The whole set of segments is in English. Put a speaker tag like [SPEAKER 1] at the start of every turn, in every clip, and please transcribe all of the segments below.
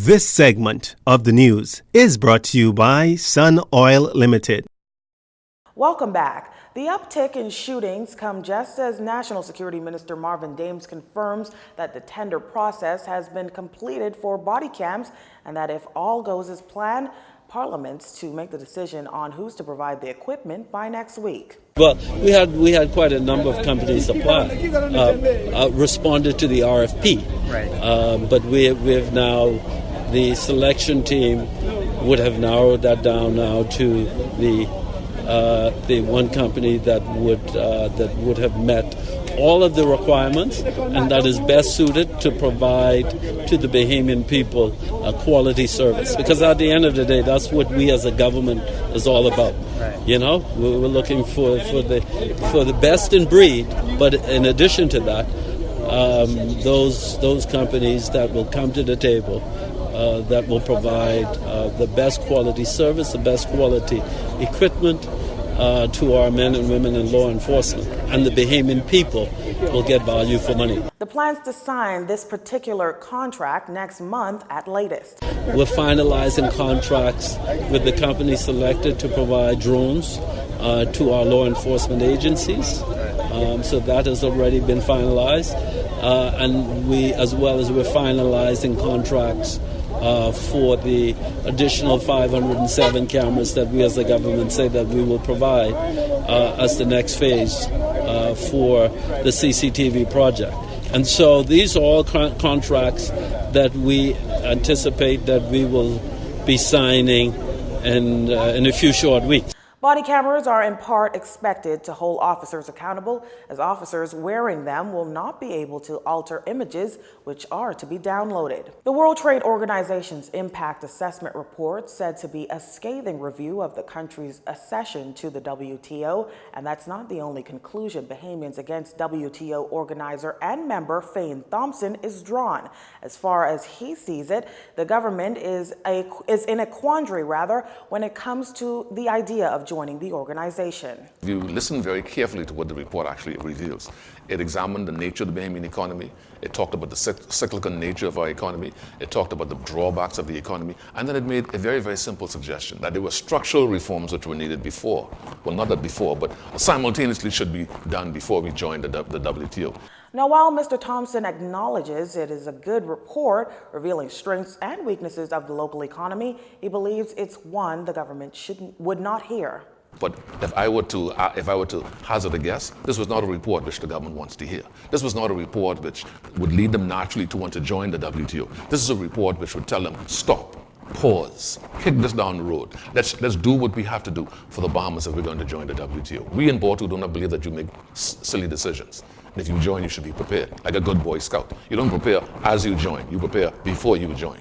[SPEAKER 1] This segment of the news is brought to you by Sun Oil Limited.
[SPEAKER 2] Welcome back. The uptick in shootings come just as National Security Minister Marvin Dames confirms that the tender process has been completed for body cams and that if all goes as planned, Parliament's to make the decision on who's to provide the equipment by next week.
[SPEAKER 3] Well, we had quite a number of companies apply, responded to the RFP. Right. But we've now, the selection team would have narrowed that down now to the one company that would have met all of the requirements and that is best suited to provide to the Bahamian people a quality service. Because at the end of the day, that's what we as a government is all about. Right. You know, we're looking for the best in breed, but in addition to that, those companies that will come to the table that will provide the best quality service, the best quality equipment to our men and women in law enforcement, and the Bahamian people will get value for money.
[SPEAKER 2] The plans to sign this particular contract next month at latest.
[SPEAKER 3] We're finalizing contracts with the company selected to provide drones to our law enforcement agencies. So that has already been finalized. And we're finalizing contracts for the additional 507 cameras that we as the government say that we will provide as the next phase for the CCTV project. And so these are all contracts that we anticipate that we will be signing in a few short weeks.
[SPEAKER 2] Body cameras are in part expected to hold officers accountable, as officers wearing them will not be able to alter images which are to be downloaded. The World Trade Organization's Impact Assessment Report said to be a scathing review of the country's accession to the WTO, and that's not the only conclusion Bahamians Against WTO organizer and member Fane Thompson is drawn. As far as he sees it, the government is in a quandary when it comes to the idea of joining the organization.
[SPEAKER 4] If you listen very carefully to what the report actually reveals, it examined the nature of the Bahamian economy, it talked about the cyclical nature of our economy, it talked about the drawbacks of the economy, and then it made a very, very simple suggestion that there were structural reforms which were needed before. Well, not that before, but simultaneously should be done before we joined the WTO.
[SPEAKER 2] Now, while Mr. Thompson acknowledges it is a good report revealing strengths and weaknesses of the local economy, he believes it's one the government would not hear.
[SPEAKER 4] But if I were to hazard a guess, this was not a report which the government wants to hear. This was not a report which would lead them naturally to want to join the WTO. This is a report which would tell them, stop, pause, kick this down the road. Let's do what we have to do for the Bahamas if we're going to join the WTO. We in Porto do not believe that you make silly decisions. And if you join, you should be prepared, like a good Boy Scout. You don't prepare as you join, you prepare before you join.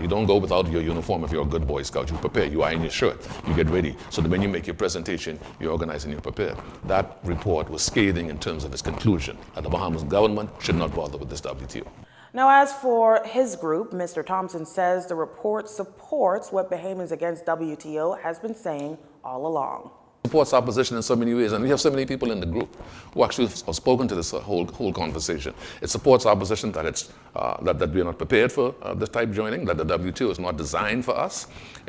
[SPEAKER 4] You don't go without your uniform if you're a good Boy Scout. You prepare, you iron your shirt, you get ready. So that when you make your presentation, you're organized and you're prepared. That report was scathing in terms of its conclusion that the Bahamas government should not bother with this WTO.
[SPEAKER 2] Now, as for his group, Mr. Thompson says the report supports what Bahamians Against WTO has been saying all along.
[SPEAKER 4] Supports our position in so many ways, and we have so many people in the group who actually have spoken to this whole conversation. It supports our position that that we are not prepared for this type of joining, that the WTO is not designed for us,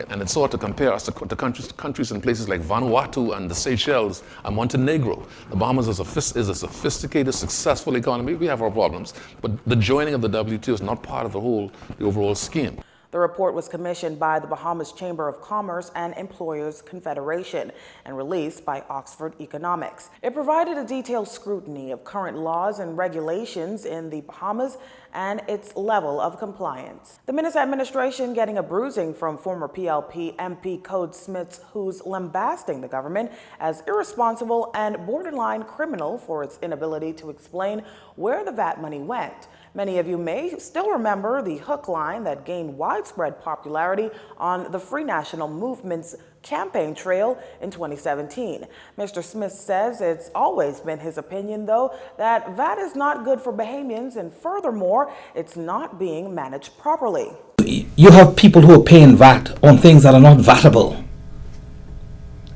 [SPEAKER 4] and it sought to compare us to countries in places like Vanuatu and the Seychelles and Montenegro. The Bahamas is a sophisticated, successful economy. We have our problems, but the joining of the WTO is not part of the overall scheme.
[SPEAKER 2] The report was commissioned by the Bahamas Chamber of Commerce and Employers Confederation and released by Oxford Economics. It provided a detailed scrutiny of current laws and regulations in the Bahamas and its level of compliance. The Minnis administration getting a bruising from former PLP MP Code Smiths, who's lambasting the government as irresponsible and borderline criminal for its inability to explain where the VAT money went. Many of you may still remember the hook line that gained widespread popularity on the Free National Movement's campaign trail in 2017. Mr. Smith says it's always been his opinion, though, that VAT is not good for Bahamians, and furthermore, it's not being managed properly.
[SPEAKER 5] You have people who are paying VAT on things that are not VATable.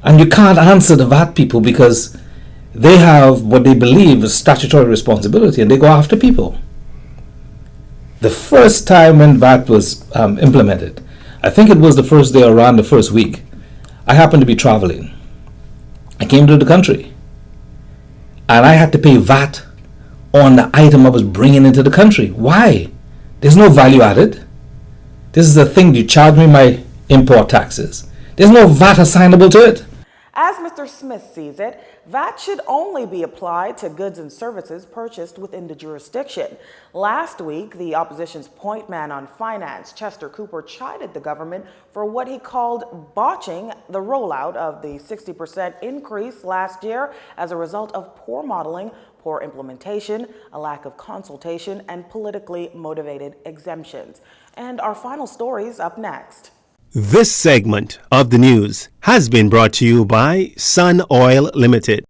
[SPEAKER 5] And you can't answer the VAT people because they have what they believe is statutory responsibility and they go after people. The first time when VAT was implemented, I think it was the first day around the first week, I happened to be traveling. I came to the country and I had to pay VAT on the item I was bringing into the country. Why? There's no value added. This is the thing, you charge me my import taxes. There's no VAT assignable to it.
[SPEAKER 2] As Mr. Smith sees it, VAT should only be applied to goods and services purchased within the jurisdiction. Last week, the opposition's point man on finance, Chester Cooper, chided the government for what he called botching the rollout of the 60% increase last year as a result of poor modeling, poor implementation, a lack of consultation, and politically motivated exemptions. And our final story's up next.
[SPEAKER 1] This segment of the news has been brought to you by Sun Oil Limited.